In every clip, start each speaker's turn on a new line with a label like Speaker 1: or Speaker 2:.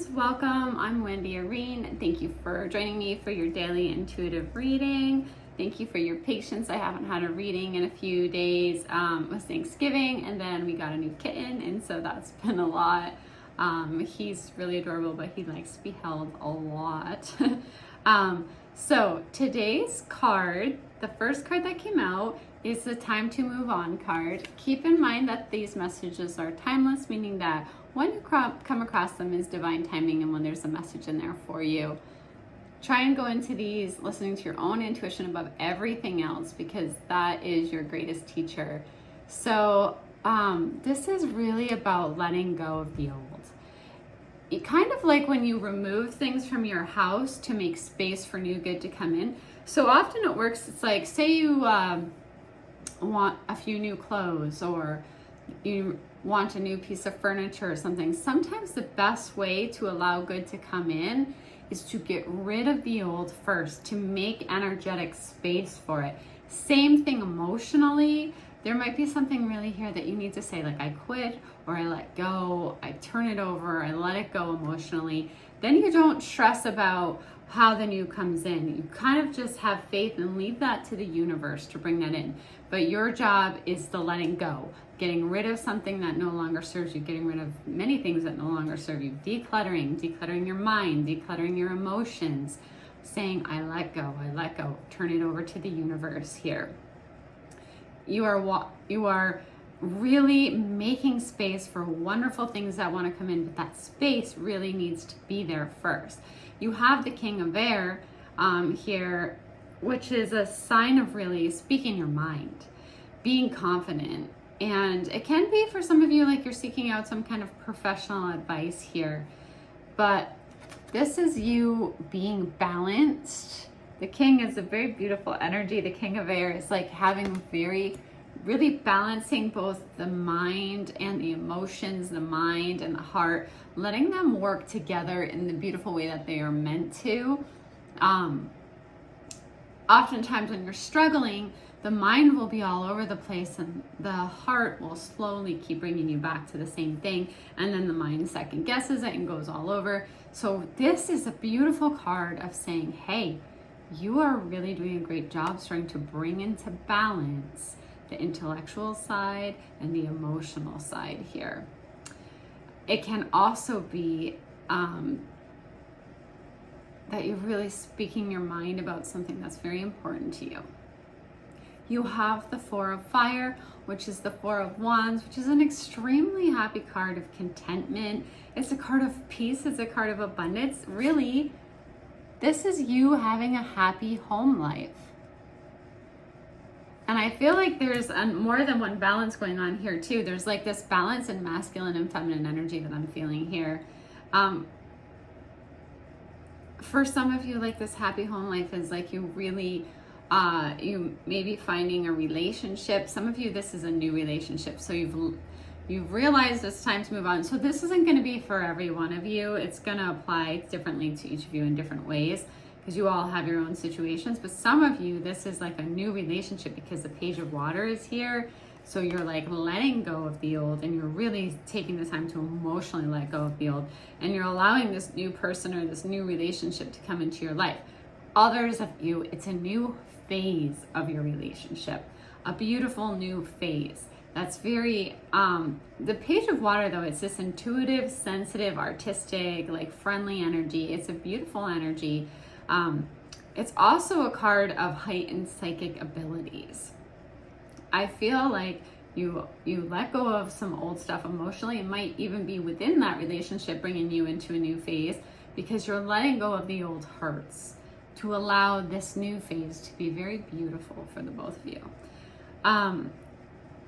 Speaker 1: friends, welcome. I'm Wendy Areen, and thank you for joining me for your daily intuitive reading. Thank you for your patience. I haven't had a reading in a few days. It was Thanksgiving, and then we got a new kitten, and so that's been a lot. He's really adorable, but he likes to be held a lot. So today's card, the first card that came out, is the Time to Move On card. Keep in mind that these messages are timeless, meaning that when you come across them is divine timing and when there's a message in there for you. Try and go into these listening to your own intuition above everything else, because that is your greatest teacher. So this is really about letting go of the old. It kind of like when you remove things from your house to make space for new good to come in. So often it works, it's like, say you want a few new clothes, or you want a new piece of furniture or something. Sometimes the best way to allow good to come in is to get rid of the old first, to make energetic space for it. Same thing emotionally. There might be something really here that you need to say, like, I quit, or I let go, I turn it over, I let it go emotionally. Then you don't stress about how the new comes in. You kind of just have faith and leave that to the universe to bring that in. But your job is the letting go, getting rid of something that no longer serves you, getting rid of many things that no longer serve you, decluttering your mind, decluttering your emotions, saying, I let go, turn it over to the universe here. You are really making space for wonderful things that want to come in, but that space really needs to be there first. You have the King of Air here, which is a sign of really speaking your mind, being confident. And it can be for some of you like you're seeking out some kind of professional advice here, but this is you being balanced. The King is a very beautiful energy. The King of Air is like having really balancing both the mind and the emotions, the mind and the heart, letting them work together in the beautiful way that they are meant to. Oftentimes when you're struggling, the mind will be all over the place and the heart will slowly keep bringing you back to the same thing. And then the mind second guesses it and goes all over. So this is a beautiful card of saying, hey, you are really doing a great job starting to bring into balance the intellectual side and the emotional side here. It can also be that you're really speaking your mind about something that's very important to you. You have the Four of Fire, which is the Four of Wands, which is an extremely happy card of contentment. It's a card of peace. It's a card of abundance. Really, this is you having a happy home life. And I feel like there's more than one balance going on here too. There's like this balance in masculine and feminine energy that I'm feeling here. For some of you, like this happy home life is like you really, you may be finding a relationship. Some of you, this is a new relationship. So you've realized it's time to move on. So this isn't going to be for every one of you. It's going to apply differently to each of you in different ways, because you all have your own situations. But some of you, this is like a new relationship because the Page of Water is here. So you're like letting go of the old, and you're really taking the time to emotionally let go of the old, and you're allowing this new person or this new relationship to come into your life. Others of you, it's a new phase of your relationship, a beautiful new phase. That's very, the Page of Water though, it's this intuitive, sensitive, artistic, like friendly energy. It's a beautiful energy. It's also a card of heightened psychic abilities. I feel like you let go of some old stuff emotionally. It might even be within that relationship bringing you into a new phase, because you're letting go of the old hurts to allow this new phase to be very beautiful for the both of you.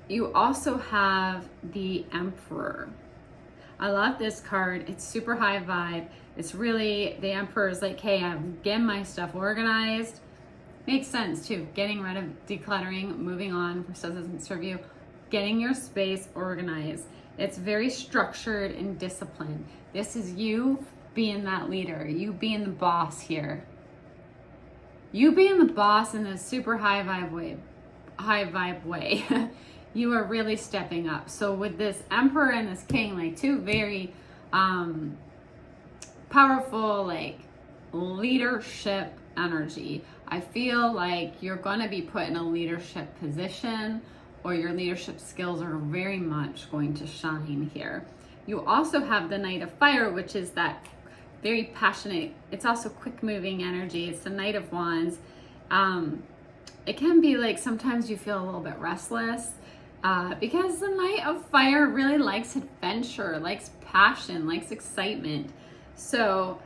Speaker 1: You also have the Emperor. I love this card. It's super high vibe. It's really, the Emperor is like, hey, I'm getting my stuff organized. Makes sense too. Getting rid of, decluttering, moving on from stuff that doesn't serve you, getting your space organized. It's very structured and disciplined. This is you being that leader, you being the boss here. You being the boss in a super high vibe way. You are really stepping up. So with this Emperor and this King, like two very powerful, like leadership energy. I feel like you're going to be put in a leadership position, or your leadership skills are very much going to shine here. You also have the Knight of Fire, which is that very passionate, it's also quick moving energy. It's the Knight of Wands. It can be like sometimes you feel a little bit restless because the Knight of Fire really likes adventure, likes passion, likes excitement. So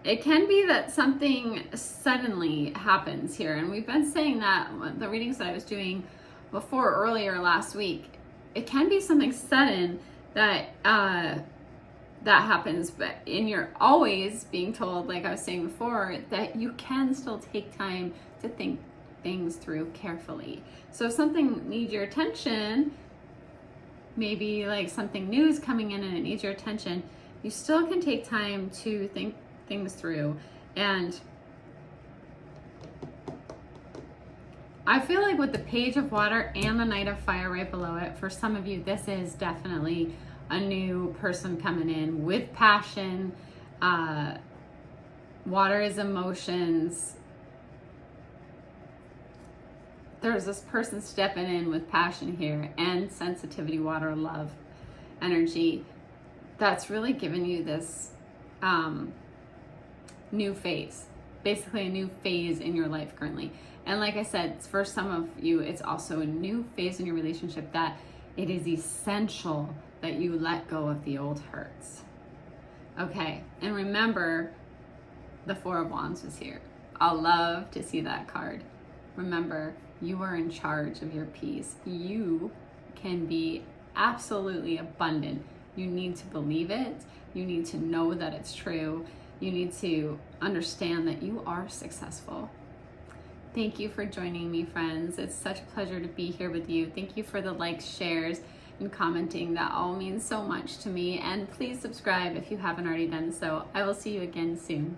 Speaker 1: it can be that something suddenly happens here. And we've been saying that the readings that I was doing before earlier last week, it can be something sudden that that happens, but you're always being told, like I was saying before, that you can still take time to think things through carefully. So if something needs your attention, maybe like something new is coming in and it needs your attention, you still can take time to think things through. And I feel like with the Page of Water and the Knight of Fire right below it, for some of you, this is definitely a new person coming in with passion. Water is emotions. There's this person stepping in with passion here, and sensitivity, water, love, energy. That's really given you this new phase, basically a new phase in your life currently. And like I said, for some of you, it's also a new phase in your relationship that it is essential that you let go of the old hurts. Okay, and remember, the Four of Wands is here. I'll love to see that card. Remember, you are in charge of your peace. You can be absolutely abundant. You need to believe it. You need to know that it's true. You need to understand that you are successful. Thank you for joining me, friends. It's such a pleasure to be here with you. Thank you for the likes, shares, and commenting. That all means so much to me. And please subscribe if you haven't already done so. I will see you again soon.